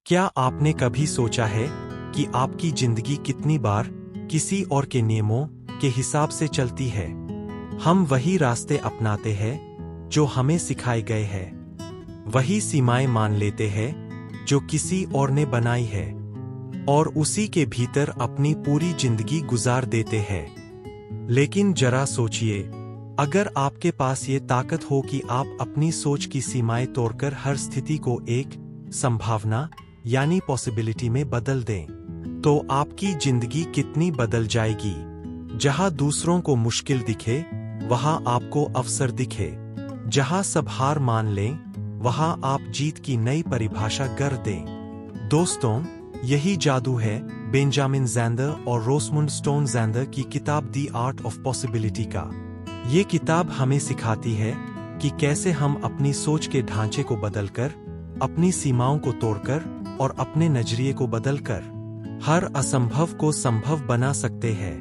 क्या आपने कभी सोचा है कि आपकी जिंदगी कितनी बार किसी और के नियमों के हिसाब से चलती है? हम वही रास्ते अपनाते हैं जो हमें सिखाए गए हैं, वही सीमाएं मान लेते हैं जो किसी और ने बनाई है, और उसी के भीतर अपनी पूरी जिंदगी गुजार देते हैं। लेकिन जरा सोचिए, अगर आपके पास ये ताकत हो कि आप अपनी सोच की सीमाएं तोड़कर हर स्थिति को एक संभावना यानी पॉसिबिलिटी में बदल दें, तो आपकी जिंदगी कितनी बदल जाएगी। जहां दूसरों को मुश्किल दिखे, वहां आपको अवसर दिखे। जहां सब हार मान लें, वहां आप जीत की नई परिभाषा कर दें। दोस्तों, यही जादू है बेंजामिन ज़ैंडर और रोसमुंड स्टोन ज़ैंडर की किताब द आर्ट ऑफ पॉसिबिलिटी का। ये किताब हमें सिखाती है कि कैसे हम अपनी सोच के ढांचे को बदलकर, अपनी सीमाओं को तोड़कर और अपने नजरिए को बदलकर हर असंभव को संभव बना सकते हैं।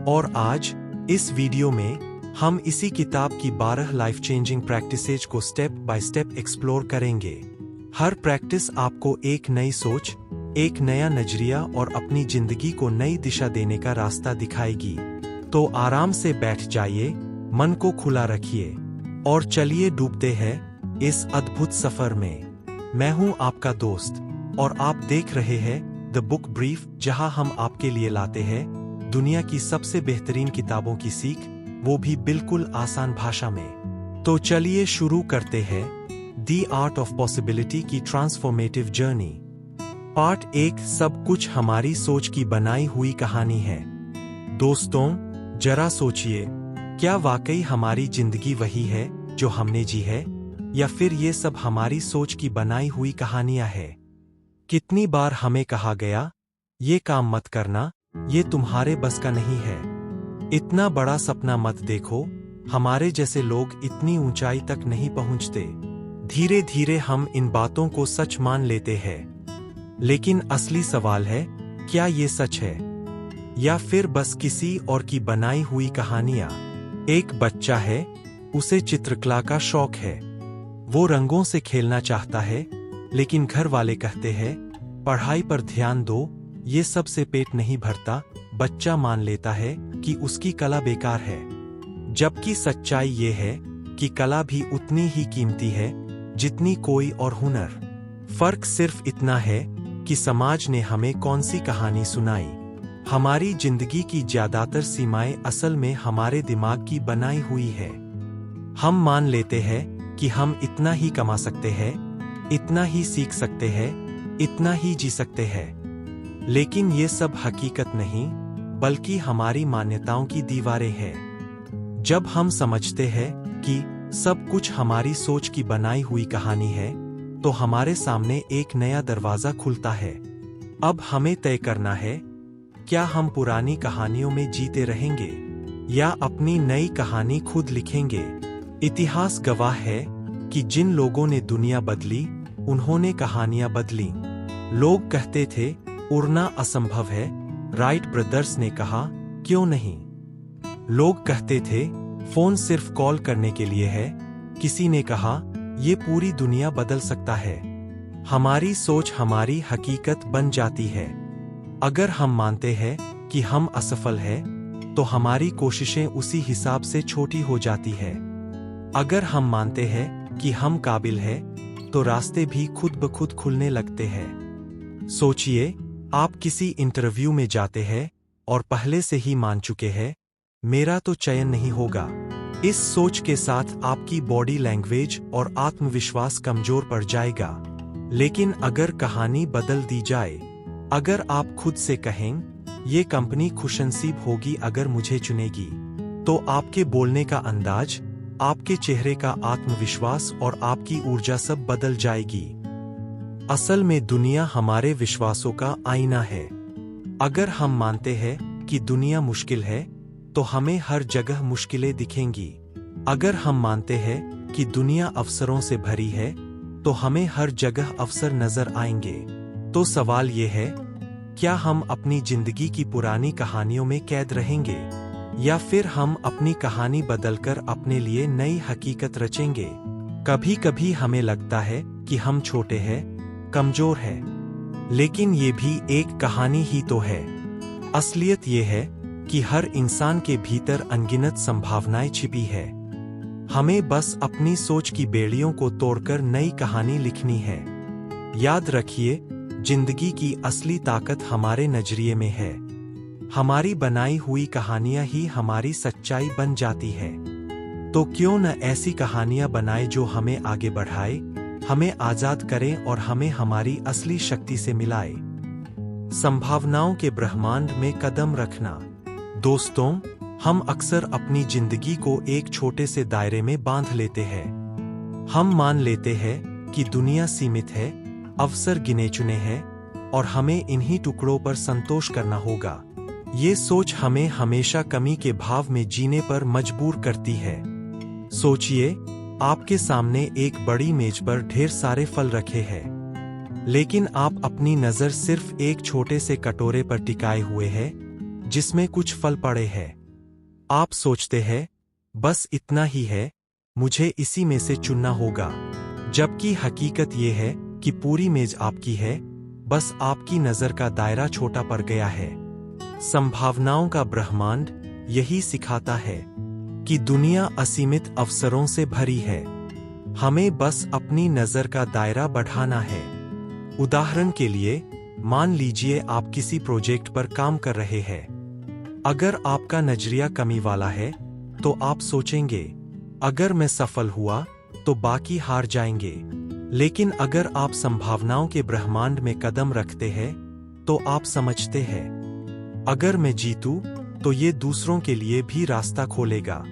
और आज इस वीडियो में हम इसी किताब की 12 लाइफ चेंजिंग प्रैक्टिसेज को स्टेप बाय स्टेप एक्सप्लोर करेंगे। हर प्रैक्टिस आपको एक नई सोच, एक नया नजरिया और अपनी जिंदगी को नई दिशा देने का रास्ता दिखाएगी। तो आराम से बैठ जाइए, मन को खुला रखिए और चलिए डूबते हैं इस अद्भुत सफर में। मैं हूं आपका दोस्त और आप देख रहे हैं द बुक ब्रीफ, जहां हम आपके लिए लाते हैं दुनिया की सबसे बेहतरीन किताबों की सीख, वो भी बिल्कुल आसान भाषा में। तो चलिए शुरू करते हैं द आर्ट ऑफ पॉसिबिलिटी की ट्रांसफॉर्मेटिव जर्नी। पार्ट 1, सब कुछ हमारी सोच की बनाई हुई कहानी है। दोस्तों, जरा सोचिए, क्या वाकई हमारी जिंदगी वही है जो हमने जी है, या फिर ये सब हमारी सोच की बनाई हुई कहानियां हैं? कितनी बार हमें कहा गया, ये काम मत करना, ये तुम्हारे बस का नहीं है, इतना बड़ा सपना मत देखो, हमारे जैसे लोग इतनी ऊंचाई तक नहीं पहुंचते। धीरे धीरे हम इन बातों को सच मान लेते हैं। लेकिन असली सवाल है, क्या ये सच है या फिर बस किसी और की बनाई हुई कहानियां? एक बच्चा है, उसे चित्रकला का शौक है। वो रंगों से खेलना चाहता है, लेकिन घर वाले कहते हैं पढ़ाई पर ध्यान दो, ये सब से पेट नहीं भरता। बच्चा मान लेता है कि उसकी कला बेकार है, जबकि सच्चाई ये है कि कला भी उतनी ही कीमती है जितनी कोई और हुनर। फर्क सिर्फ इतना है कि समाज ने हमें कौन सी कहानी सुनाई। हमारी जिंदगी की ज्यादातर सीमाएं असल में हमारे दिमाग की बनाई हुई है। हम मान लेते हैं कि हम इतना ही कमा सकते हैं, इतना ही सीख सकते हैं, इतना ही जी सकते हैं। लेकिन ये सब हकीकत नहीं, बल्कि हमारी मान्यताओं की दीवारें हैं। जब हम समझते हैं कि सब कुछ हमारी सोच की बनाई हुई कहानी है, तो हमारे सामने एक नया दरवाजा खुलता है। अब हमें तय करना है, क्या हम पुरानी कहानियों में जीते रहेंगे या अपनी नई कहानी खुद लिखेंगे। इतिहास गवाह है कि जिन लोगों ने दुनिया बदली, उन्होंने कहानियां बदली। लोग कहते थे उड़ना असंभव है, राइट ब्रदर्स ने कहा क्यों नहीं। लोग कहते थे फोन सिर्फ कॉल करने के लिए है, किसी ने कहा ये पूरी दुनिया बदल सकता है। हमारी सोच हमारी हकीकत बन जाती है। अगर हम मानते हैं कि हम असफल हैं, तो हमारी कोशिशें उसी हिसाब से छोटी हो जाती है। अगर हम मानते हैं कि हम काबिल हैं, तो रास्ते भी खुद ब खुद खुलने लगते हैं। सोचिए, आप किसी इंटरव्यू में जाते हैं और पहले से ही मान चुके हैं, मेरा तो चयन नहीं होगा। इस सोच के साथ आपकी बॉडी लैंग्वेज और आत्मविश्वास कमजोर पड़ जाएगा। लेकिन अगर कहानी बदल दी जाए, अगर आप खुद से कहें, ये कंपनी खुशनसीब होगी अगर मुझे चुनेगी, तो आपके बोलने का अंदाज, आपके चेहरे का आत्मविश्वास और आपकी ऊर्जा सब बदल जाएगी। असल में दुनिया हमारे विश्वासों का आईना है। अगर हम मानते हैं कि दुनिया मुश्किल है, तो हमें हर जगह मुश्किलें दिखेंगी। अगर हम मानते हैं कि दुनिया अवसरों से भरी है, तो हमें हर जगह अवसर नजर आएंगे। तो सवाल ये है, क्या हम अपनी जिंदगी की पुरानी कहानियों में कैद रहेंगे, या फिर हम अपनी कहानी बदलकर अपने लिए नई हकीकत रचेंगे? कभी कभी हमें लगता है कि हम छोटे हैं, कमजोर हैं, लेकिन ये भी एक कहानी ही तो है। असलियत ये है कि हर इंसान के भीतर अनगिनत संभावनाएं छिपी है। हमें बस अपनी सोच की बेड़ियों को तोड़कर नई कहानी लिखनी है। याद रखिए, जिंदगी की असली ताकत हमारे नजरिए में है। हमारी बनाई हुई कहानियां ही हमारी सच्चाई बन जाती है। तो क्यों न ऐसी कहानियां बनाए जो हमें आगे बढ़ाए, हमें आजाद करें और हमें हमारी असली शक्ति से मिलाए। संभावनाओं के ब्रह्मांड में कदम रखना। दोस्तों, हम अक्सर अपनी जिंदगी को एक छोटे से दायरे में बांध लेते हैं। हम मान लेते हैं कि दुनिया सीमित है, अवसर गिने चुने हैं और हमें इन्हीं टुकड़ों पर संतोष करना होगा। ये सोच हमें हमेशा कमी के भाव में जीने पर मजबूर करती है। सोचिए, आपके सामने एक बड़ी मेज पर ढेर सारे फल रखे हैं, लेकिन आप अपनी नजर सिर्फ एक छोटे से कटोरे पर टिकाए हुए हैं जिसमें कुछ फल पड़े हैं। आप सोचते हैं, बस इतना ही है, मुझे इसी में से चुनना होगा। जबकि हकीकत यह है कि पूरी मेज आपकी है, बस आपकी नजर का दायरा छोटा पड़ गया है। संभावनाओं का ब्रह्मांड यही सिखाता है कि दुनिया असीमित अवसरों से भरी है। हमें बस अपनी नजर का दायरा बढ़ाना है। उदाहरण के लिए, मान लीजिए आप किसी प्रोजेक्ट पर काम कर रहे हैं। अगर आपका नजरिया कमी वाला है, तो आप सोचेंगे, अगर मैं सफल हुआ तो बाकी हार जाएंगे। लेकिन अगर आप संभावनाओं के ब्रह्मांड में कदम रखते हैं, तो आप समझते हैं, अगर मैं जीतूं तो ये दूसरों के लिए भी रास्ता खोलेगा।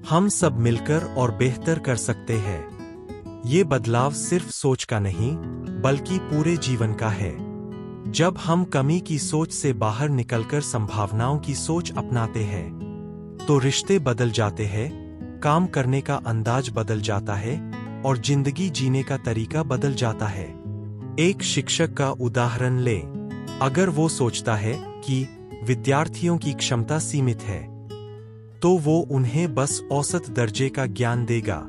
हम सब मिलकर और बेहतर कर सकते हैं। ये बदलाव सिर्फ सोच का नहीं, बल्कि पूरे जीवन का है। जब हम कमी की सोच से बाहर निकलकर संभावनाओं की सोच अपनाते हैं, तो रिश्ते बदल जाते हैं, काम करने का अंदाज बदल जाता है और जिंदगी जीने का तरीका बदल जाता है। एक शिक्षक का उदाहरण लें। अगर वो सोचता है कि विद्यार्थियों की क्षमता सीमित है, तो वो उन्हें बस औसत दर्जे का ज्ञान देगा।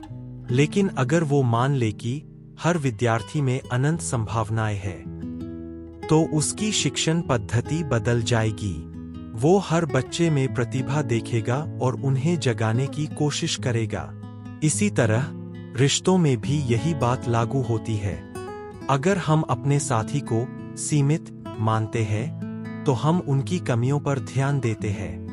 लेकिन अगर वो मान ले कि हर विद्यार्थी में अनंत संभावनाएं हैं, तो उसकी शिक्षण पद्धति बदल जाएगी। वो हर बच्चे में प्रतिभा देखेगा और उन्हें जगाने की कोशिश करेगा। इसी तरह रिश्तों में भी यही बात लागू होती है। अगर हम अपने साथी को सीमित मानते हैं, तो हम उनकी कमियों पर ध्यान देते हैं।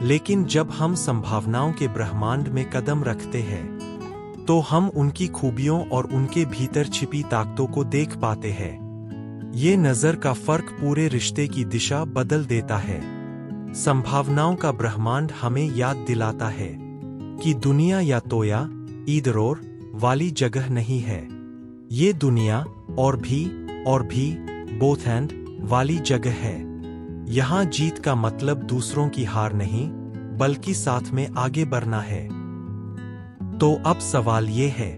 लेकिन जब हम संभावनाओं के ब्रह्मांड में कदम रखते हैं, तो हम उनकी खूबियों और उनके भीतर छिपी ताकतों को देख पाते हैं। ये नजर का फर्क पूरे रिश्ते की दिशा बदल देता है। संभावनाओं का ब्रह्मांड हमें याद दिलाता है कि दुनिया या तो या ईदर और वाली जगह नहीं है। ये दुनिया और भी बोथ एंड वाली जगह है। यहाँ जीत का मतलब दूसरों की हार नहीं, बल्कि साथ में आगे बढ़ना है। तो अब सवाल ये है,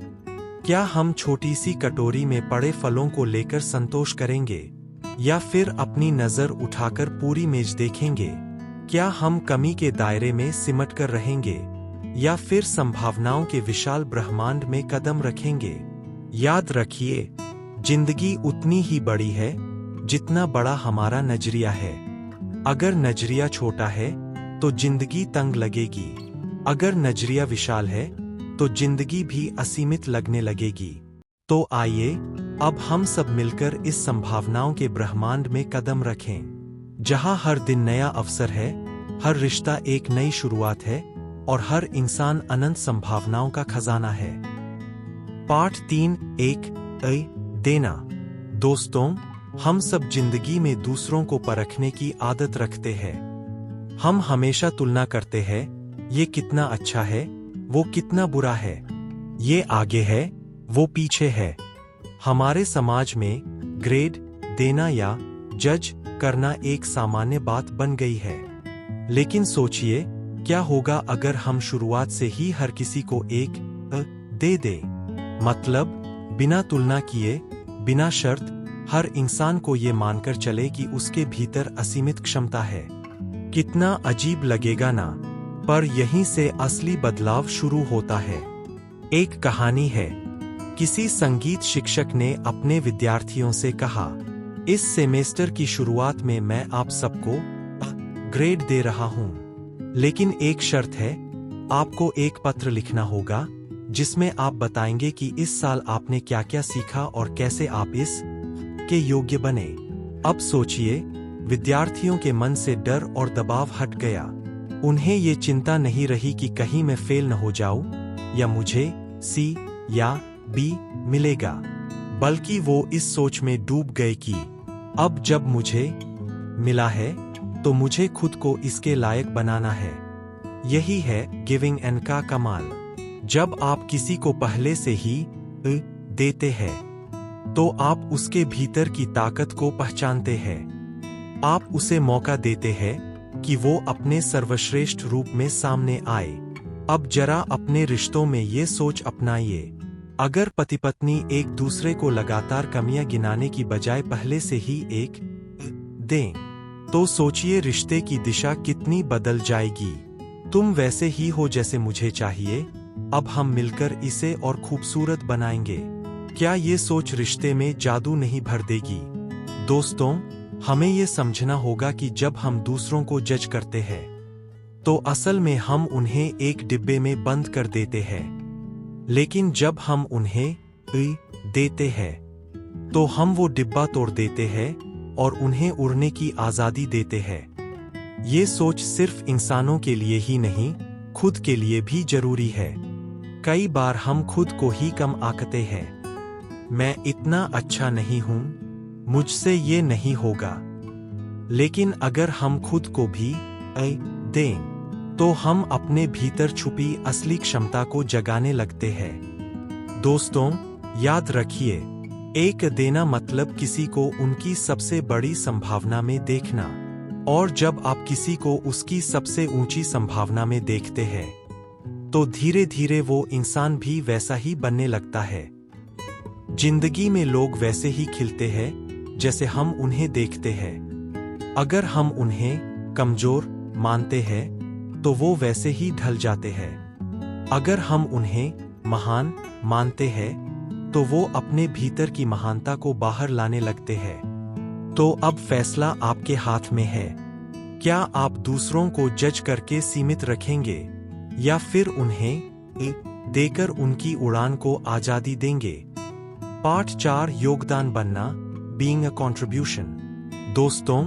क्या हम छोटी सी कटोरी में पड़े फलों को लेकर संतोष करेंगे, या फिर अपनी नजर उठाकर पूरी मेज देखेंगे? क्या हम कमी के दायरे में सिमट कर रहेंगे, या फिर संभावनाओं के विशाल ब्रह्मांड में कदम रखेंगे? याद रखिए, जिंदगी उतनी ही बड़ी है जितना बड़ा हमारा नजरिया है। अगर नजरिया छोटा है तो जिंदगी तंग लगेगी। अगर नजरिया विशाल है तो जिंदगी भी असीमित लगने लगेगी। तो आइए अब हम सब मिलकर इस संभावनाओं के ब्रह्मांड में कदम रखें, जहां हर दिन नया अवसर है, हर रिश्ता एक नई शुरुआत है और हर इंसान अनंत संभावनाओं का खजाना है। पाठ 3 1 देना। दोस्तों, हम सब जिंदगी में दूसरों को परखने की आदत रखते हैं। हम हमेशा तुलना करते हैं, ये कितना अच्छा है, वो कितना बुरा है, ये आगे है, वो पीछे है। हमारे समाज में ग्रेड देना या जज करना एक सामान्य बात बन गई है। लेकिन सोचिए, क्या होगा अगर हम शुरुआत से ही हर किसी को एक दे दे? मतलब बिना तुलना किए, बिना शर्त, हर इंसान को ये मानकर चले कि उसके भीतर असीमित क्षमता है। कितना अजीब लगेगा ना? पर यहीं से असली बदलाव शुरू होता है। एक कहानी है। किसी संगीत शिक्षक ने अपने विद्यार्थियों से कहा, इस सेमेस्टर की शुरुआत में मैं आप सबको ग्रेड दे रहा हूं, लेकिन एक शर्त है, आपको एक पत्र लिखना होगा जिसमें आप बताएंगे कि इस साल आपने क्या क्या सीखा और कैसे आप इस के योग्य बने। अब सोचिए, विद्यार्थियों के मन से डर और दबाव हट गया। उन्हें ये चिंता नहीं रही कि कहीं मैं फेल न हो जाऊं या मुझे सी या बी मिलेगा, बल्कि वो इस सोच में डूब गए कि अब जब मुझे मिला है तो मुझे खुद को इसके लायक बनाना है। यही है गिविंग एन का कमाल। जब आप किसी को पहले से ही देते हैं तो आप उसके भीतर की ताकत को पहचानते हैं। आप उसे मौका देते हैं कि वो अपने सर्वश्रेष्ठ रूप में सामने आए। अब जरा अपने रिश्तों में ये सोच अपनाइए, अगर पति पत्नी एक दूसरे को लगातार कमियां गिनाने की बजाय पहले से ही एक दें, तो सोचिए रिश्ते की दिशा कितनी बदल जाएगी। तुम वैसे ही हो जैसे मुझे चाहिए, अब हम मिलकर इसे और खूबसूरत बनाएंगे। क्या ये सोच रिश्ते में जादू नहीं भर देगी? दोस्तों, हमें ये समझना होगा कि जब हम दूसरों को जज करते हैं तो असल में हम उन्हें एक डिब्बे में बंद कर देते हैं, लेकिन जब हम उन्हें देते हैं तो हम वो डिब्बा तोड़ देते हैं और उन्हें उड़ने की आज़ादी देते हैं। ये सोच सिर्फ इंसानों के लिए ही नहीं, खुद के लिए भी जरूरी है। कई बार हम खुद को ही कम आंकते हैं। मैं इतना अच्छा नहीं हूं, मुझसे ये नहीं होगा। लेकिन अगर हम खुद को भी दें तो हम अपने भीतर छुपी असली क्षमता को जगाने लगते हैं। दोस्तों, याद रखिए, एक देना मतलब किसी को उनकी सबसे बड़ी संभावना में देखना, और जब आप किसी को उसकी सबसे ऊंची संभावना में देखते हैं तो धीरे धीरे वो इंसान भी वैसा ही बनने लगता है। जिंदगी में लोग वैसे ही खिलते हैं जैसे हम उन्हें देखते हैं। अगर हम उन्हें कमजोर मानते हैं तो वो वैसे ही ढल जाते हैं। अगर हम उन्हें महान मानते हैं तो वो अपने भीतर की महानता को बाहर लाने लगते हैं। तो अब फैसला आपके हाथ में है। क्या आप दूसरों को जज करके सीमित रखेंगे या फिर उन्हें देकर उनकी उड़ान को आजादी देंगे? पार्ट 4, योगदान बनना, बीइंग अ कंट्रीब्यूशन। दोस्तों,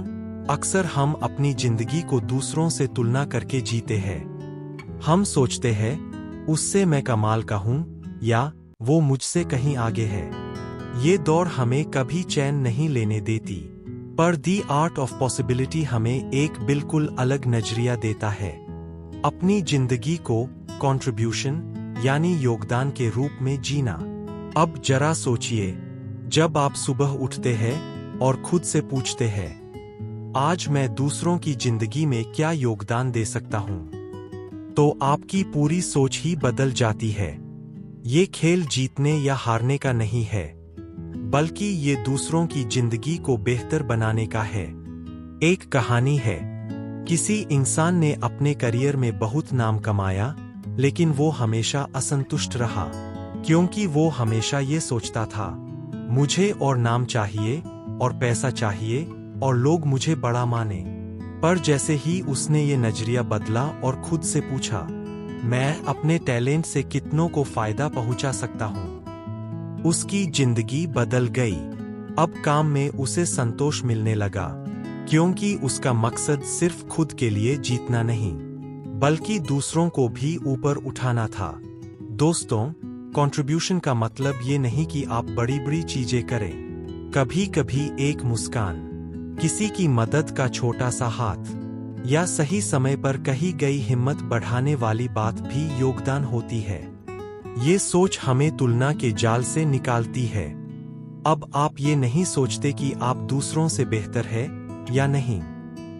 अक्सर हम अपनी जिंदगी को दूसरों से तुलना करके जीते हैं। हम सोचते हैं उससे मैं कमाल का हूं या वो मुझसे कहीं आगे है। ये दौड़ हमें कभी चैन नहीं लेने देती, पर दी आर्ट ऑफ पॉसिबिलिटी हमें एक बिल्कुल अलग नजरिया देता है। अपनी जिंदगी को कंट्रीब्यूशन यानी योगदान के रूप में जीना। अब जरा सोचिए, जब आप सुबह उठते हैं और खुद से पूछते हैं, आज मैं दूसरों की जिंदगी में क्या योगदान दे सकता हूं, तो आपकी पूरी सोच ही बदल जाती है। ये खेल जीतने या हारने का नहीं है, बल्कि ये दूसरों की जिंदगी को बेहतर बनाने का है। एक कहानी है, किसी इंसान ने अपने करियर में बहुत नाम कमाया, लेकिन वो हमेशा असंतुष्ट रहा, क्योंकि वो हमेशा ये सोचता था, मुझे और नाम चाहिए और पैसा चाहिए और लोग मुझे बड़ा माने। पर जैसे ही उसने ये नजरिया बदला और खुद से पूछा, मैं अपने टैलेंट से कितनों को फायदा पहुंचा सकता हूं, उसकी जिंदगी बदल गई। अब काम में उसे संतोष मिलने लगा, क्योंकि उसका मकसद सिर्फ खुद के लिए जीतना नहीं, बल्कि दूसरों को भी ऊपर उठाना था। दोस्तों, कंट्रीब्यूशन का मतलब ये नहीं कि आप बड़ी बड़ी चीजें करें। कभी कभी एक मुस्कान, किसी की मदद का छोटा सा हाथ या सही समय पर कही गई हिम्मत बढ़ाने वाली बात भी योगदान होती है। ये सोच हमें तुलना के जाल से निकालती है। अब आप ये नहीं सोचते कि आप दूसरों से बेहतर है या नहीं,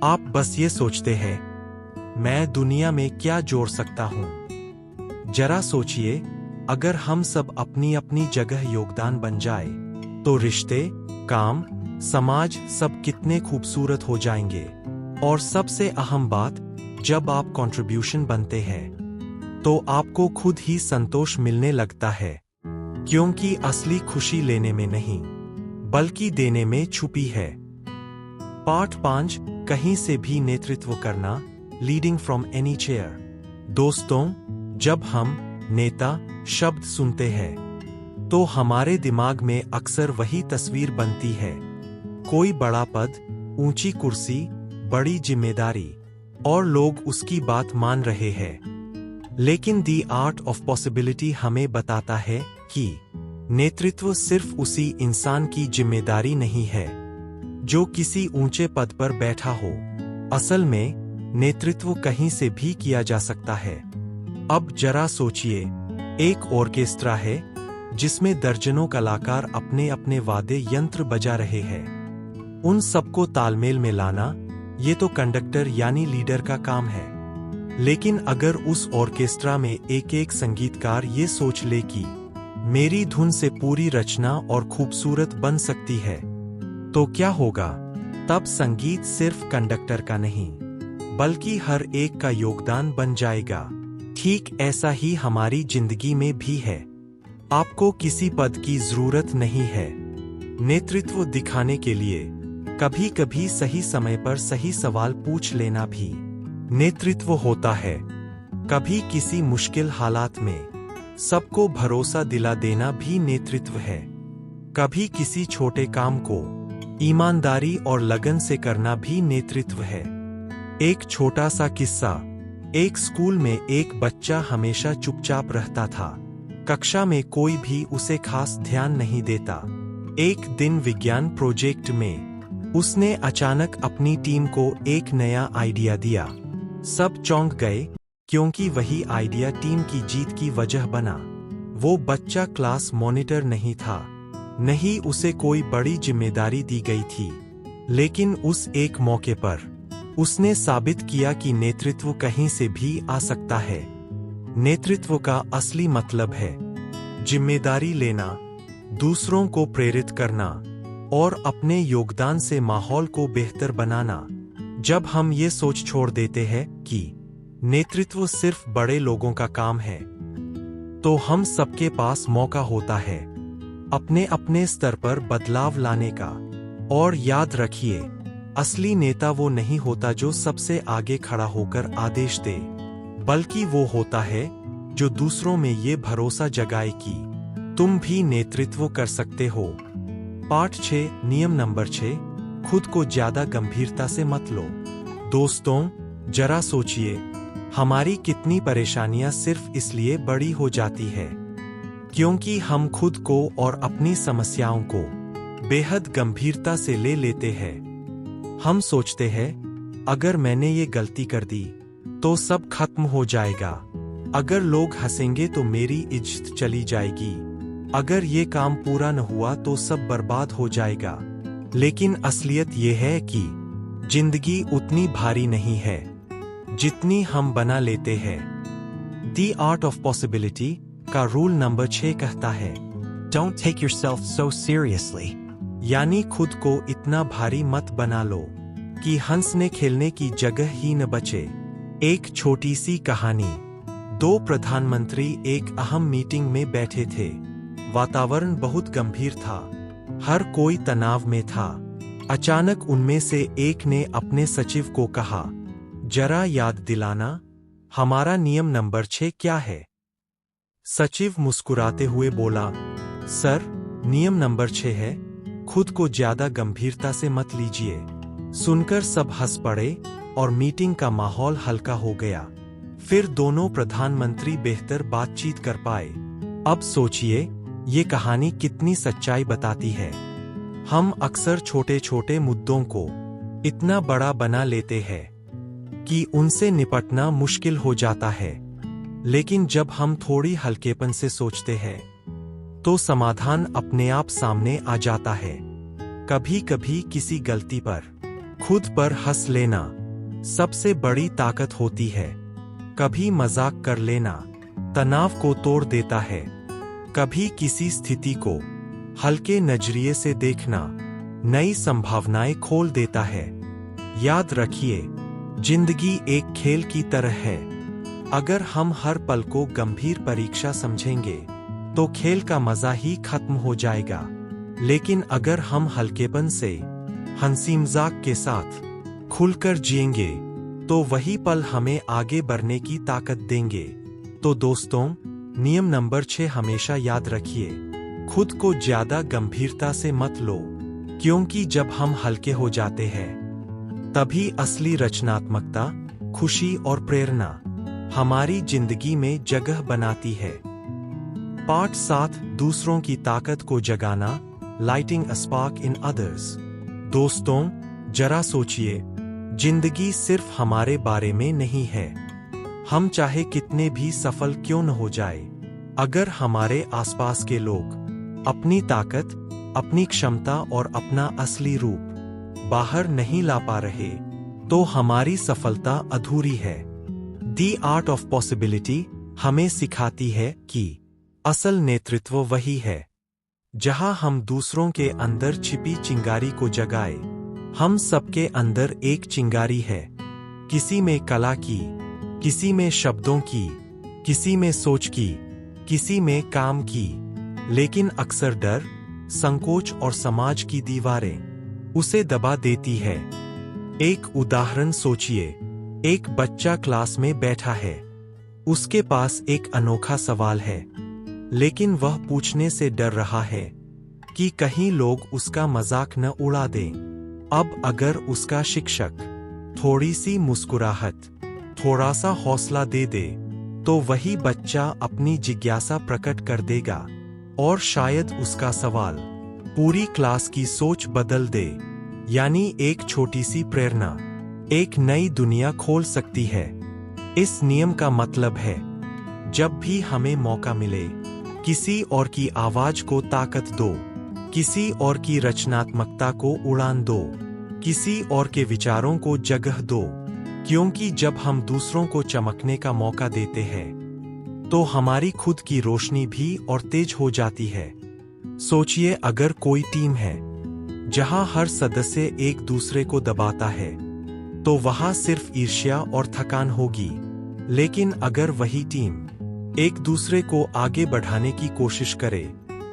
आप बस ये सोचते हैं, मैं दुनिया में क्या जोड़ सकता हूं। जरा सोचिए, अगर हम सब अपनी अपनी जगह योगदान बन जाए तो रिश्ते, काम, समाज सब कितने खूबसूरत हो जाएंगे। और सबसे अहम बात, जब आप कंट्रीब्यूशन बनते हैं तो आपको खुद ही संतोष मिलने लगता है, क्योंकि असली खुशी लेने में नहीं बल्कि देने में छुपी है। पार्ट 5, कहीं से भी नेतृत्व करना, लीडिंग फ्रॉम एनी चेयर। दोस्तों, जब हम नेता शब्द सुनते हैं तो हमारे दिमाग में अक्सर वही तस्वीर बनती है। कोई बड़ा पद, ऊंची कुर्सी, बड़ी जिम्मेदारी, और लोग उसकी बात मान रहे हैं। लेकिन दी आर्ट ऑफ पॉसिबिलिटी हमें बताता है कि नेतृत्व सिर्फ उसी इंसान की जिम्मेदारी नहीं है जो किसी ऊंचे पद पर बैठा हो। असल में नेतृत्व कहीं से भी किया जा सकता है। अब जरा सोचिए, एक ऑर्केस्ट्रा है जिसमें दर्जनों कलाकार अपने अपने वाद्य यंत्र बजा रहे हैं। उन सबको तालमेल में लाना, ये तो कंडक्टर यानी लीडर का काम है। लेकिन अगर उस ऑर्केस्ट्रा में एक एक संगीतकार ये सोच ले कि मेरी धुन से पूरी रचना और खूबसूरत बन सकती है, तो क्या होगा? तब संगीत सिर्फ कंडक्टर का नहीं, बल्कि हर एक का योगदान बन जाएगा। ठीक ऐसा ही हमारी जिंदगी में भी है। आपको किसी पद की जरूरत नहीं है। नेतृत्व दिखाने के लिए कभी कभी सही समय पर सही सवाल पूछ लेना भी नेतृत्व होता है। कभी किसी मुश्किल हालात में सबको भरोसा दिला देना भी नेतृत्व है। कभी किसी छोटे काम को ईमानदारी और लगन से करना भी नेतृत्व है। एक छोटा सा किस्सा। एक स्कूल में एक बच्चा हमेशा चुपचाप रहता था। कक्षा में कोई भी उसे खास ध्यान नहीं देता। एक दिन विज्ञान प्रोजेक्ट में उसने अचानक अपनी टीम को एक नया आइडिया दिया। सब चौंक गए क्योंकि वही आइडिया टीम की जीत की वजह बना। वो बच्चा क्लास मॉनिटर नहीं था, नहीं उसे कोई बड़ी जिम्मेदारी दी गई थी, लेकिन उस एक मौके पर उसने साबित किया कि नेतृत्व कहीं से भी आ सकता है। नेतृत्व का असली मतलब है जिम्मेदारी लेना, दूसरों को प्रेरित करना और अपने योगदान से माहौल को बेहतर बनाना। जब हम ये सोच छोड़ देते हैं कि नेतृत्व सिर्फ बड़े लोगों का काम है, तो हम सबके पास मौका होता है अपने अपने स्तर पर बदलाव लाने का। और याद रखिए, असली नेता वो नहीं होता जो सबसे आगे खड़ा होकर आदेश दे, बल्कि वो होता है जो दूसरों में ये भरोसा जगाए कि तुम भी नेतृत्व कर सकते हो। पार्ट 6, नियम नंबर 6, खुद को ज्यादा गंभीरता से मत लो। दोस्तों, जरा सोचिए, हमारी कितनी परेशानियां सिर्फ इसलिए बड़ी हो जाती है क्योंकि हम खुद को और अपनी समस्याओं को बेहद गंभीरता से ले लेते हैं। हम सोचते हैं, अगर मैंने ये गलती कर दी तो सब खत्म हो जाएगा। अगर लोग हंसेंगे तो मेरी इज्जत चली जाएगी। अगर ये काम पूरा न हुआ तो सब बर्बाद हो जाएगा। लेकिन असलियत ये है कि जिंदगी उतनी भारी नहीं है जितनी हम बना लेते हैं। दी आर्ट ऑफ पॉसिबिलिटी का रूल नंबर 6 कहता है, don't take yourself so seriously, यानी खुद को इतना भारी मत बना लो कि हंसने खेलने की जगह ही न बचे। एक छोटी सी कहानी। 2 प्रधानमंत्री एक अहम मीटिंग में बैठे थे। वातावरण बहुत गंभीर था, हर कोई तनाव में था। अचानक उनमें से एक ने अपने सचिव को कहा, जरा याद दिलाना, हमारा नियम नंबर 6 क्या है? सचिव मुस्कुराते हुए बोला, सर, नियम नंबर 6 है, खुद को ज्यादा गंभीरता से मत लीजिए। सुनकर सब हंस पड़े और मीटिंग का माहौल हल्का हो गया। फिर दोनों प्रधानमंत्री बेहतर बातचीत कर पाए। अब सोचिए, ये कहानी कितनी सच्चाई बताती है। हम अक्सर छोटे छोटे मुद्दों को इतना बड़ा बना लेते हैं कि उनसे निपटना मुश्किल हो जाता है। लेकिन जब हम थोड़ी हल्केपन से सोचते हैं तो समाधान अपने आप सामने आ जाता है। कभी कभी किसी गलती पर खुद पर हंस लेना सबसे बड़ी ताकत होती है। कभी मजाक कर लेना तनाव को तोड़ देता है। कभी किसी स्थिति को हल्के नजरिए से देखना नई संभावनाएं खोल देता है। याद रखिए, जिंदगी एक खेल की तरह है। अगर हम हर पल को गंभीर परीक्षा समझेंगे तो खेल का मजा ही खत्म हो जाएगा। लेकिन अगर हम हल्केपन से, हंसी मजाक के साथ खुलकर जिएंगे तो वही पल हमें आगे बढ़ने की ताकत देंगे। तो दोस्तों, नियम नंबर 6 हमेशा याद रखिए, खुद को ज्यादा गंभीरता से मत लो, क्योंकि जब हम हल्के हो जाते हैं तभी असली रचनात्मकता, खुशी और प्रेरणा हमारी जिंदगी में जगह बनाती है। पार्ट 7, दूसरों की ताकत को जगाना, lighting a spark in others. दोस्तों, जरा सोचिए, जिंदगी सिर्फ हमारे बारे में नहीं है। हम चाहे कितने भी सफल क्यों न हो जाए, अगर हमारे आसपास के लोग अपनी ताकत, अपनी क्षमता और अपना असली रूप बाहर नहीं ला पा रहे, तो हमारी सफलता अधूरी है। द आर्ट ऑफ पॉसिबिलिटी हमें सिखाती है कि असल नेतृत्व वही है जहां हम दूसरों के अंदर छिपी चिंगारी को जगाए। हम सबके अंदर एक चिंगारी है, किसी में कला की, किसी में शब्दों की, किसी में सोच की, किसी में काम की, लेकिन अक्सर डर, संकोच और समाज की दीवारें उसे दबा देती है। एक उदाहरण सोचिए, एक बच्चा क्लास में बैठा है, उसके पास एक अनोखा सवाल है, लेकिन वह पूछने से डर रहा है कि कहीं लोग उसका मजाक न उड़ा दें। अब अगर उसका शिक्षक थोड़ी सी मुस्कुराहट, थोड़ा सा हौसला दे दे, तो वही बच्चा अपनी जिज्ञासा प्रकट कर देगा और शायद उसका सवाल पूरी क्लास की सोच बदल दे। यानी एक छोटी सी प्रेरणा एक नई दुनिया खोल सकती है। इस नियम का मतलब है, जब भी हमें मौका मिले, किसी और की आवाज को ताकत दो, किसी और की रचनात्मकता को उड़ान दो, किसी और के विचारों को जगह दो, क्योंकि जब हम दूसरों को चमकने का मौका देते हैं तो हमारी खुद की रोशनी भी और तेज हो जाती है। सोचिए, अगर कोई टीम है जहां हर सदस्य एक दूसरे को दबाता है, तो वहां सिर्फ ईर्ष्या और थकान होगी। लेकिन अगर वही टीम एक दूसरे को आगे बढ़ाने की कोशिश करे,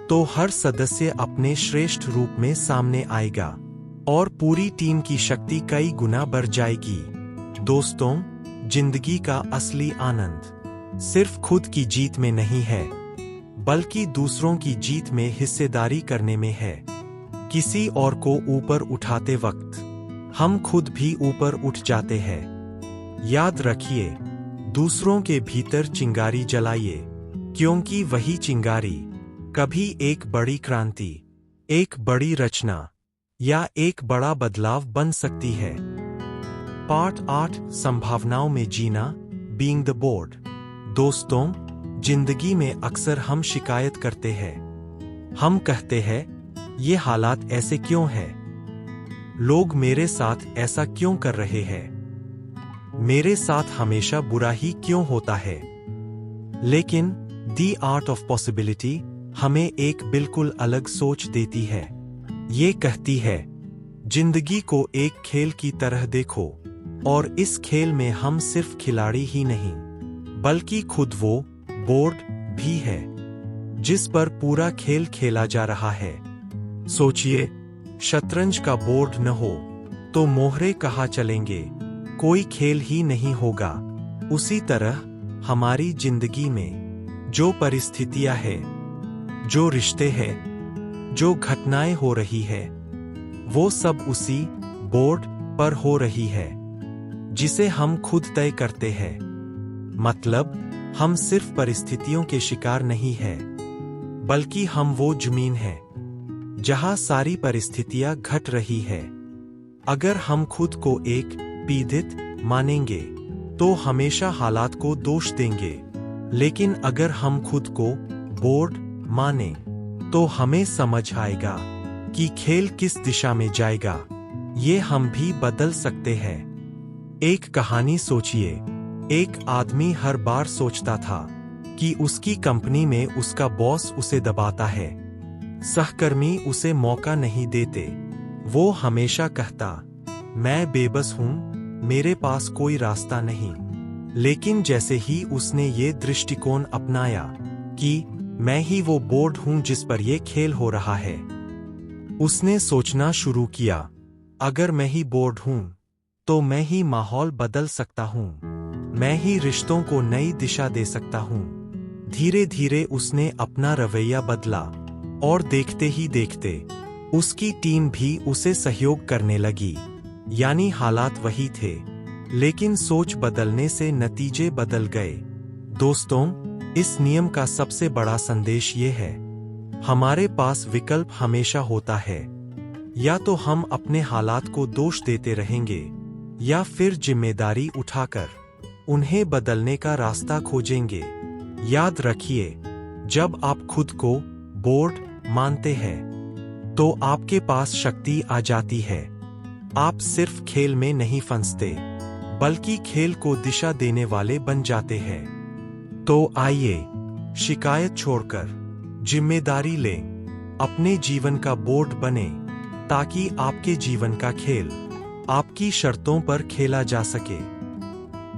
तो हर सदस्य अपने श्रेष्ठ रूप में सामने आएगा और पूरी टीम की शक्ति कई गुना बढ़ जाएगी। दोस्तों, जिंदगी का असली आनंद सिर्फ खुद की जीत में नहीं है, बल्कि दूसरों की जीत में हिस्सेदारी करने में है। किसी और को ऊपर उठाते वक्त हम खुद भी ऊपर उठ जाते हैं। याद रखिए, दूसरों के भीतर चिंगारी जलाइए, क्योंकि वही चिंगारी कभी एक बड़ी क्रांति, एक बड़ी रचना या एक बड़ा बदलाव बन सकती है। पार्ट 8, संभावनाओं में जीना, बीइंग द बोर्ड। दोस्तों, जिंदगी में अक्सर हम शिकायत करते हैं। हम कहते हैं, ये हालात ऐसे क्यों हैं? लोग मेरे साथ ऐसा क्यों कर रहे हैं? मेरे साथ हमेशा बुरा ही क्यों होता है? लेकिन द आर्ट ऑफ पॉसिबिलिटी हमें एक बिल्कुल अलग सोच देती है। ये कहती है, जिंदगी को एक खेल की तरह देखो, और इस खेल में हम सिर्फ खिलाड़ी ही नहीं, बल्कि खुद वो बोर्ड भी है जिस पर पूरा खेल खेला जा रहा है। सोचिए, शतरंज का बोर्ड न हो तो मोहरे कहाँ चलेंगे, कोई खेल ही नहीं होगा। उसी तरह हमारी जिंदगी में जो परिस्थितियां हैं, जो रिश्ते हैं, जो घटनाएं हो रही है, वो सब उसी बोर्ड पर हो रही है जिसे हम खुद तय करते हैं। मतलब, हम सिर्फ परिस्थितियों के शिकार नहीं हैं, बल्कि हम वो जमीन हैं जहां सारी परिस्थितियां घट रही है। अगर हम खुद को एक पीड़ित मानेंगे तो हमेशा हालात को दोष देंगे, लेकिन अगर हम खुद को बोर्ड माने तो हमें समझ आएगा कि खेल किस दिशा में जाएगा। ये हम भी बदल सकते हैं। एक कहानी सोचिए, एक आदमी हर बार सोचता था कि उसकी कंपनी में उसका बॉस उसे दबाता है, सहकर्मी उसे मौका नहीं देते। वो हमेशा कहता, मैं बेबस हूं, मेरे पास कोई रास्ता नहीं। लेकिन जैसे ही उसने ये दृष्टिकोण अपनाया कि मैं ही वो बोर्ड हूं जिस पर ये खेल हो रहा है, उसने सोचना शुरू किया, अगर मैं ही बोर्ड हूं तो मैं ही माहौल बदल सकता हूं, मैं ही रिश्तों को नई दिशा दे सकता हूं। धीरे धीरे उसने अपना रवैया बदला और देखते ही देखते उसकी टीम भी उसे सहयोग करने लगी। यानी हालात वही थे, लेकिन सोच बदलने से नतीजे बदल गए। दोस्तों, इस नियम का सबसे बड़ा संदेश ये है, हमारे पास विकल्प हमेशा होता है। या तो हम अपने हालात को दोष देते रहेंगे या फिर जिम्मेदारी उठाकर उन्हें बदलने का रास्ता खोजेंगे। याद रखिए, जब आप खुद को बोर्ड मानते हैं तो आपके पास शक्ति आ जाती है। आप सिर्फ खेल में नहीं फंसते, बल्कि खेल को दिशा देने वाले बन जाते हैं। तो आइए, शिकायत छोड़कर जिम्मेदारी लें, अपने जीवन का बोर्ड बने, ताकि आपके जीवन का खेल आपकी शर्तों पर खेला जा सके।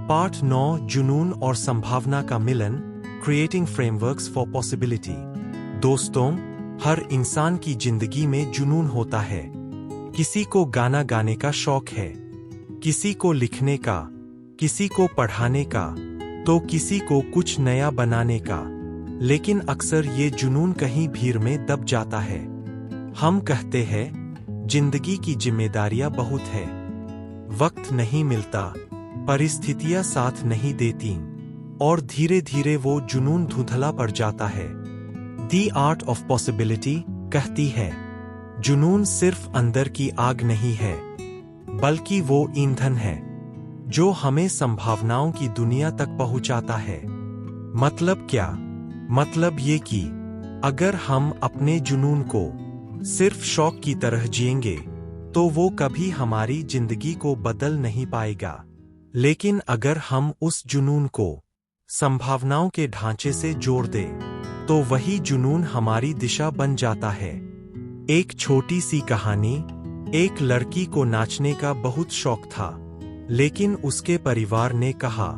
पार्ट 9, जुनून और संभावना का मिलन, क्रिएटिंग फ्रेमवर्क्स फॉर पॉसिबिलिटी। दोस्तों, हर इंसान की जिंदगी में जुनून होता है। किसी को गाना गाने का शौक है, किसी को लिखने का, किसी को पढ़ाने का, तो किसी को कुछ नया बनाने का। लेकिन अक्सर ये जुनून कहीं भीड़ में दब जाता है। हम कहते हैं, जिंदगी की जिम्मेदारियां बहुत है, वक्त नहीं मिलता, परिस्थितियां साथ नहीं देती, और धीरे धीरे वो जुनून धुंधला पड़ जाता है। द आर्ट ऑफ पॉसिबिलिटी कहती है, जुनून सिर्फ अंदर की आग नहीं है, बल्कि वो ईंधन है जो हमें संभावनाओं की दुनिया तक पहुंचाता है। मतलब क्या? मतलब ये कि अगर हम अपने जुनून को सिर्फ शौक की तरह जिएंगे तो वो कभी हमारी जिंदगी को बदल नहीं पाएगा। लेकिन अगर हम उस जुनून को संभावनाओं के ढांचे से जोड़ दें तो वही जुनून हमारी दिशा बन जाता है। एक छोटी सी कहानी। एक लड़की को नाचने का बहुत शौक था, लेकिन उसके परिवार ने कहा,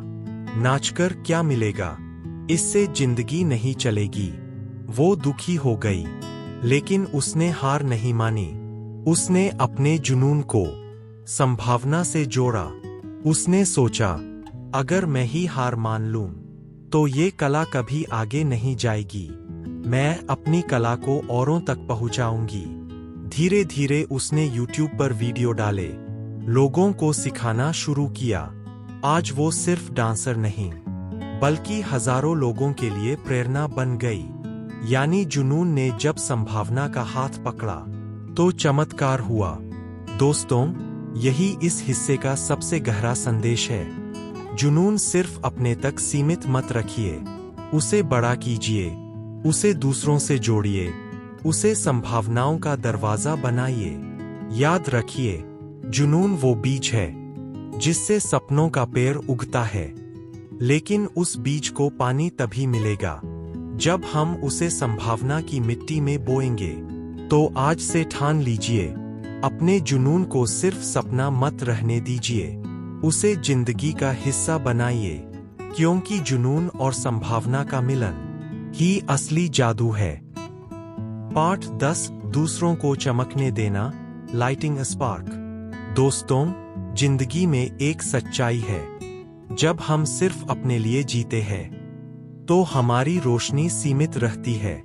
नाचकर क्या मिलेगा, इससे जिंदगी नहीं चलेगी। वो दुखी हो गई, लेकिन उसने हार नहीं मानी। उसने अपने जुनून को संभावना से जोड़ा। उसने सोचा, अगर मैं ही हार मान लूं तो ये कला कभी आगे नहीं जाएगी, मैं अपनी कला को औरों तक पहुंचाऊंगी। धीरे धीरे उसने YouTube पर वीडियो डाले, लोगों को सिखाना शुरू किया। आज वो सिर्फ डांसर नहीं, बल्कि हजारों लोगों के लिए प्रेरणा बन गई। यानी जुनून ने जब संभावना का हाथ पकड़ा तो चमत्कार हुआ। दोस्तों, यही इस हिस्से का सबसे गहरा संदेश है। जुनून सिर्फ अपने तक सीमित मत रखिए, उसे बड़ा कीजिए, उसे दूसरों से जोड़िए, उसे संभावनाओं का दरवाजा बनाइए। याद रखिए, जुनून वो बीज है जिससे सपनों का पेड़ उगता है, लेकिन उस बीज को पानी तभी मिलेगा जब हम उसे संभावना की मिट्टी में बोएंगे। तो आज से ठान लीजिए, अपने जुनून को सिर्फ सपना मत रहने दीजिए, उसे जिंदगी का हिस्सा बनाइए, क्योंकि जुनून और संभावना का मिलन ही असली जादू है। पार्ट 10, दूसरों को चमकने देना, लाइटिंग अ स्पार्क। दोस्तों, जिंदगी में एक सच्चाई है, जब हम सिर्फ अपने लिए जीते हैं तो हमारी रोशनी सीमित रहती है,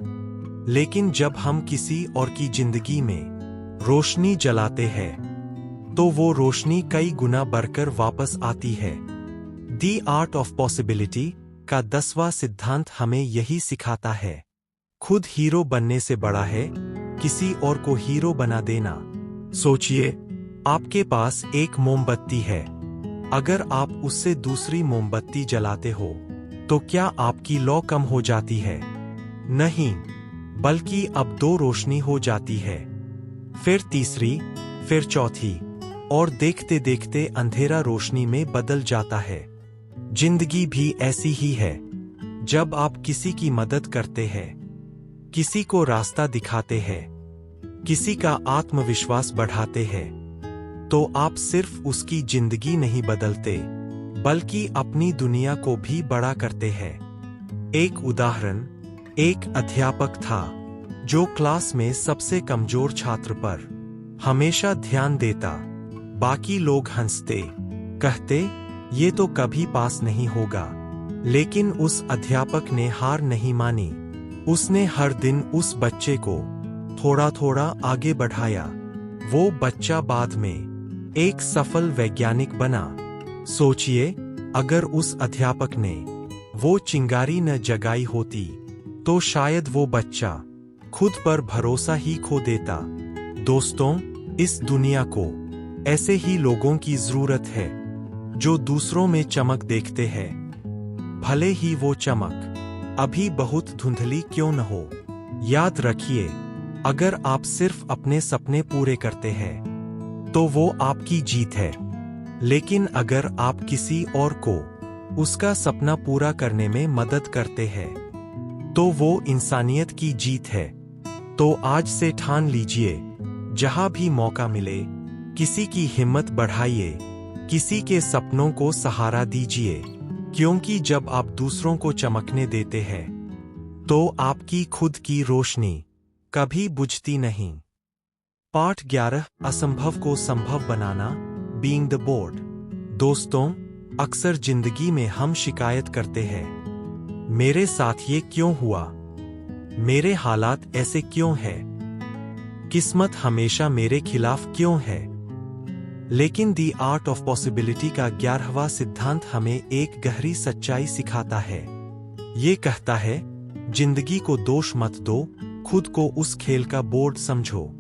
लेकिन जब हम किसी और की जिंदगी में रोशनी जलाते हैं तो वो रोशनी कई गुना बढ़कर वापस आती है। द आर्ट ऑफ पॉसिबिलिटी का 10वां सिद्धांत हमें यही सिखाता है, खुद हीरो बनने से बड़ा है किसी और को हीरो बना देना। सोचिए, आपके पास एक मोमबत्ती है, अगर आप उससे दूसरी मोमबत्ती जलाते हो तो क्या आपकी लौ कम हो जाती है? नहीं, बल्कि अब 2 रोशनी हो जाती है, फिर तीसरी, फिर चौथी, और देखते देखते अंधेरा रोशनी में बदल जाता है। जिंदगी भी ऐसी ही है, जब आप किसी की मदद करते हैं, किसी को रास्ता दिखाते हैं, किसी का आत्मविश्वास बढ़ाते हैं, तो आप सिर्फ उसकी जिंदगी नहीं बदलते, बल्कि अपनी दुनिया को भी बड़ा करते हैं। एक उदाहरण, एक अध्यापक था जो क्लास में सबसे कमजोर छात्र पर हमेशा ध्यान देता। बाकी लोग हंसते, कहते ये तो कभी पास नहीं होगा। लेकिन उस अध्यापक ने हार नहीं मानी। उसने हर दिन उस बच्चे को थोड़ा थोड़ा आगे बढ़ाया। वो बच्चा बाद में एक सफल वैज्ञानिक बना। सोचिए, अगर उस अध्यापक ने वो चिंगारी न जगाई होती तो शायद वो बच्चा खुद पर भरोसा ही खो देता। दोस्तों, इस दुनिया को ऐसे ही लोगों की जरूरत है जो दूसरों में चमक देखते हैं, भले ही वो चमक अभी बहुत धुंधली क्यों न हो। याद रखिए, अगर आप सिर्फ अपने सपने पूरे करते हैं तो वो आपकी जीत है। लेकिन अगर आप किसी और को उसका सपना पूरा करने में मदद करते हैं तो वो इंसानियत की जीत है। तो आज से ठान लीजिए, जहां भी मौका मिले किसी की हिम्मत बढ़ाइए, किसी के सपनों को सहारा दीजिए, क्योंकि जब आप दूसरों को चमकने देते हैं तो आपकी खुद की रोशनी कभी बुझती नहीं। पाठ 11, असंभव को संभव बनाना, बीइंग द बोर्ड। दोस्तों, अक्सर जिंदगी में हम शिकायत करते हैं, मेरे साथ ये क्यों हुआ, मेरे हालात ऐसे क्यों हैं, किस्मत हमेशा मेरे खिलाफ क्यों है। लेकिन दी आर्ट ऑफ पॉसिबिलिटी का 11वां सिद्धांत हमें एक गहरी सच्चाई सिखाता है। ये कहता है, जिंदगी को दोष मत दो, खुद को उस खेल का बोर्ड समझो।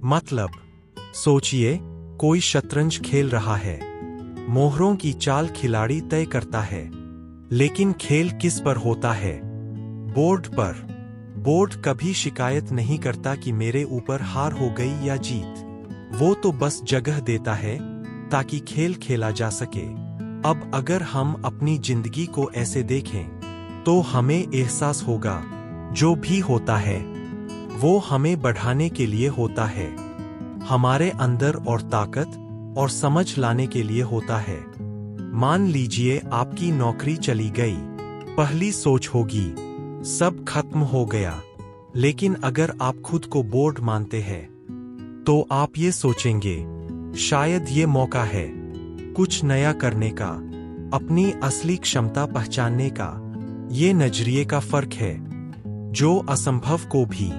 मतलब, सोचिए, कोई शतरंज खेल रहा है, मोहरों की चाल खिलाड़ी तय करता है, लेकिन खेल किस पर होता है? बोर्ड पर। बोर्ड कभी शिकायत नहीं करता कि मेरे ऊपर हार हो गई या जीत। वो तो बस जगह देता है ताकि खेल खेला जा सके। अब अगर हम अपनी जिंदगी को ऐसे देखें तो हमें एहसास होगा, जो भी होता है वो हमें बढ़ाने के लिए होता है, हमारे अंदर और ताकत और समझ लाने के लिए होता है। मान लीजिए आपकी नौकरी चली गई, पहली सोच होगी सब खत्म हो गया। लेकिन अगर आप खुद को बोर्ड मानते हैं तो आप ये सोचेंगे, शायद ये मौका है कुछ नया करने का, अपनी असली क्षमता पहचानने का। ये नजरिए का फर्क है जो असंभव को भी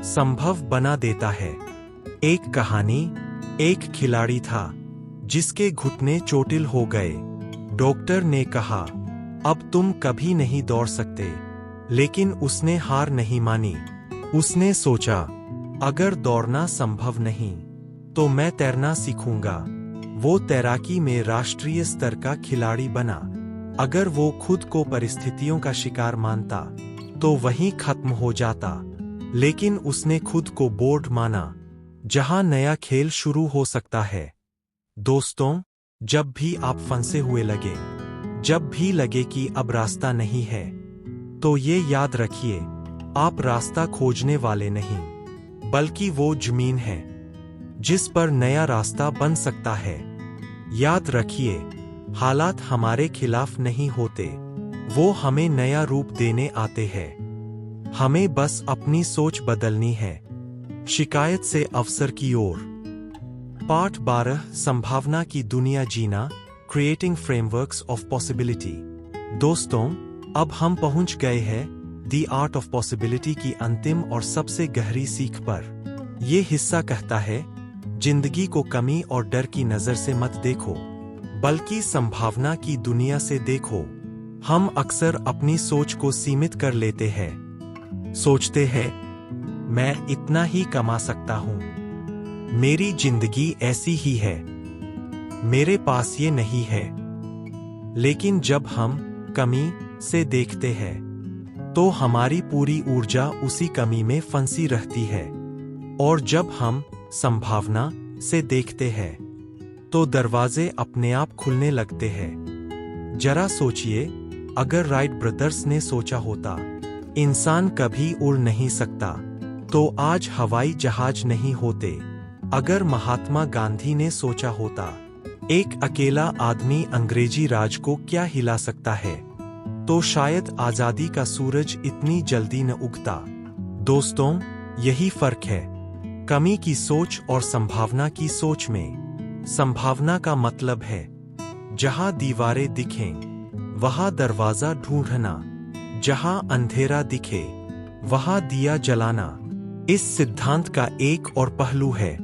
संभव बना देता है। एक कहानी, एक खिलाड़ी था जिसके घुटने चोटिल हो गए। डॉक्टर ने कहा, अब तुम कभी नहीं दौड़ सकते। लेकिन उसने हार नहीं मानी। उसने सोचा, अगर दौड़ना संभव नहीं तो मैं तैरना सीखूंगा। वो तैराकी में राष्ट्रीय स्तर का खिलाड़ी बना। अगर वो खुद को परिस्थितियों का शिकार मानता तो वहीं खत्म हो जाता। लेकिन उसने खुद को बोर्ड माना, जहां नया खेल शुरू हो सकता है। दोस्तों, जब भी आप फंसे हुए लगे, जब भी लगे कि अब रास्ता नहीं है, तो ये याद रखिए, आप रास्ता खोजने वाले नहीं, बल्कि वो जमीन है जिस पर नया रास्ता बन सकता है। याद रखिए, हालात हमारे खिलाफ नहीं होते, वो हमें नया रूप देने आते हैं। हमें बस अपनी सोच बदलनी है, शिकायत से अवसर की ओर। पाठ 12, संभावना की दुनिया जीना, क्रिएटिंग फ्रेमवर्क्स ऑफ पॉसिबिलिटी। दोस्तों, अब हम पहुंच गए हैं दी आर्ट ऑफ पॉसिबिलिटी की अंतिम और सबसे गहरी सीख पर। यह हिस्सा कहता है, जिंदगी को कमी और डर की नजर से मत देखो, बल्कि संभावना की दुनिया से देखो। हम अक्सर अपनी सोच को सीमित कर लेते हैं। सोचते हैं, मैं इतना ही कमा सकता हूं, मेरी जिंदगी ऐसी ही है, मेरे पास ये नहीं है। लेकिन जब हम कमी से देखते हैं तो हमारी पूरी ऊर्जा उसी कमी में फंसी रहती है। और जब हम संभावना से देखते हैं तो दरवाजे अपने आप खुलने लगते हैं। जरा सोचिए, अगर राइट ब्रदर्स ने सोचा होता इंसान कभी उड़ नहीं सकता, तो आज हवाई जहाज नहीं होते। अगर महात्मा गांधी ने सोचा होता एक अकेला आदमी अंग्रेजी राज को क्या हिला सकता है, तो शायद आजादी का सूरज इतनी जल्दी न उगता। दोस्तों, यही फर्क है कमी की सोच और संभावना की सोच में। संभावना का मतलब है जहां दीवारें दिखें वहां दरवाजा ढूंढना, जहां अंधेरा दिखे वहां दिया जलाना। इस सिद्धांत का एक और पहलू है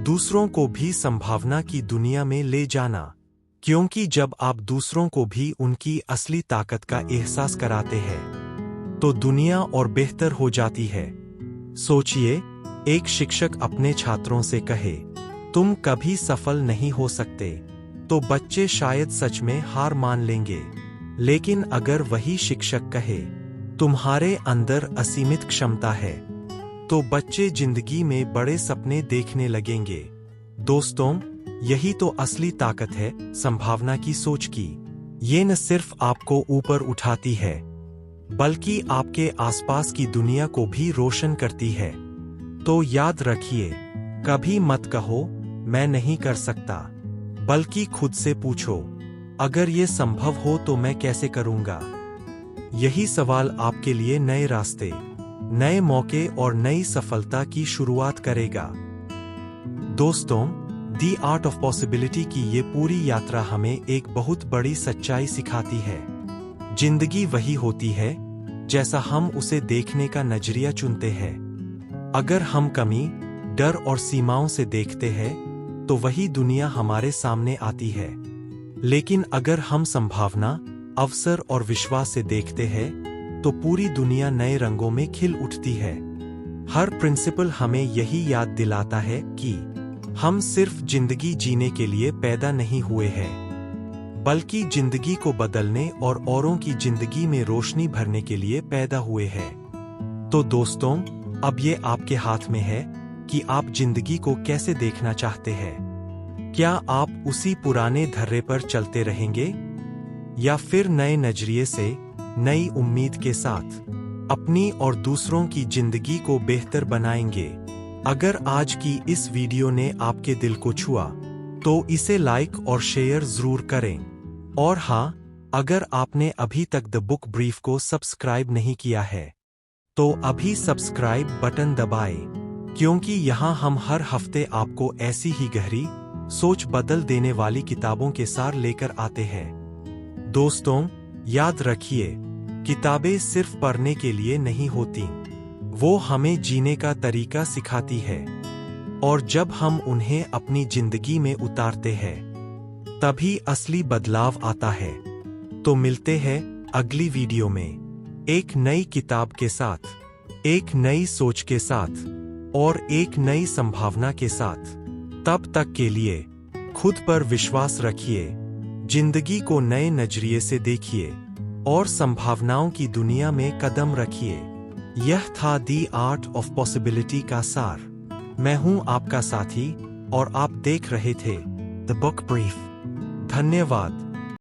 दूसरों को भी संभावना की दुनिया में ले जाना, क्योंकि जब आप दूसरों को भी उनकी असली ताकत का एहसास कराते हैं तो दुनिया और बेहतर हो जाती है। सोचिए, एक शिक्षक अपने छात्रों से कहे, तुम कभी सफल नहीं हो सकते, तो बच्चे शायद सच में हार मान लेंगे। लेकिन अगर वही शिक्षक कहे, तुम्हारे अंदर असीमित क्षमता है, तो बच्चे जिंदगी में बड़े सपने देखने लगेंगे। दोस्तों, यही तो असली ताकत है संभावना की सोच की। ये न सिर्फ आपको ऊपर उठाती है बल्कि आपके आसपास की दुनिया को भी रोशन करती है। तो याद रखिए, कभी मत कहो मैं नहीं कर सकता, बल्कि खुद से पूछो, अगर ये संभव हो तो मैं कैसे करूंगा। यही सवाल आपके लिए नए रास्ते, नए मौके और नई सफलता की शुरुआत करेगा। दोस्तों, दी आर्ट ऑफ पॉसिबिलिटी की ये पूरी यात्रा हमें एक बहुत बड़ी सच्चाई सिखाती है। जिंदगी वही होती है जैसा हम उसे देखने का नजरिया चुनते हैं। अगर हम कमी, डर और सीमाओं से देखते हैं तो वही दुनिया हमारे सामने आती है। लेकिन अगर हम संभावना, अवसर और विश्वास से देखते हैं तो पूरी दुनिया नए रंगों में खिल उठती है। हर प्रिंसिपल हमें यही याद दिलाता है कि हम सिर्फ जिंदगी जीने के लिए पैदा नहीं हुए हैं, बल्कि जिंदगी को बदलने और औरों की जिंदगी में रोशनी भरने के लिए पैदा हुए हैं। तो दोस्तों, अब ये आपके हाथ में है कि आप जिंदगी को कैसे देखना चाहते हैं। क्या आप उसी पुराने धर्रे पर चलते रहेंगे या फिर नए नजरिए से, नई उम्मीद के साथ अपनी और दूसरों की जिंदगी को बेहतर बनाएंगे। अगर आज की इस वीडियो ने आपके दिल को छुआ तो इसे लाइक और शेयर जरूर करें। और हाँ, अगर आपने अभी तक द बुक ब्रीफ को सब्सक्राइब नहीं किया है तो अभी सब्सक्राइब बटन दबाएं, क्योंकि यहाँ हम हर हफ्ते आपको ऐसी ही गहरी सोच बदल देने वाली किताबों के सार लेकर आते हैं। दोस्तों, याद रखिए, किताबें सिर्फ पढ़ने के लिए नहीं होती, वो हमें जीने का तरीका सिखाती है। और जब हम उन्हें अपनी जिंदगी में उतारते हैं तभी असली बदलाव आता है। तो मिलते हैं अगली वीडियो में एक नई किताब के साथ, एक नई सोच के साथ और एक नई संभावना के साथ। तब तक के लिए खुद पर विश्वास रखिए, जिंदगी को नए नजरिए से देखिए और संभावनाओं की दुनिया में कदम रखिए। यह था दी आर्ट ऑफ पॉसिबिलिटी का सार। मैं हूं आपका साथी और आप देख रहे थे द बुक ब्रीफ। धन्यवाद।